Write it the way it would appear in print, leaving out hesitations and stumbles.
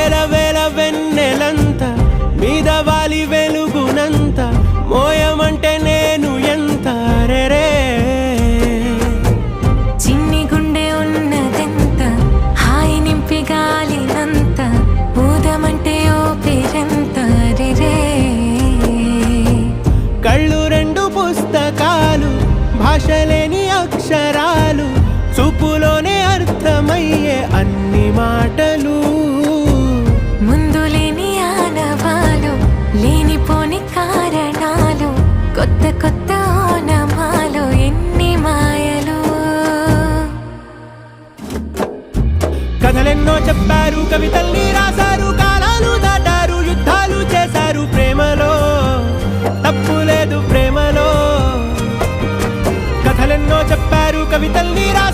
వేల వేల వెన్నెలంత మీద వాలి వెలుగునంత మోయమంటే నేను ఎంత రే చిన్ని గుండె ఉన్నదెంత హాయి నింపి గాలినంత ఊదమంటే ఓ పేరెంత రే కళ్ళు రెండు పుస్తకాలు భాషలేని అక్షరాలు చూపులోనే అర్థమయ్యే అన్ని మాటలు ముందు లేని ఆనవాలు లేనిపోని కారణాలు కొత్త కొత్త ఓనమాలు ఎన్ని మాయలు కథలెన్నో చెప్పారు కవితల్ని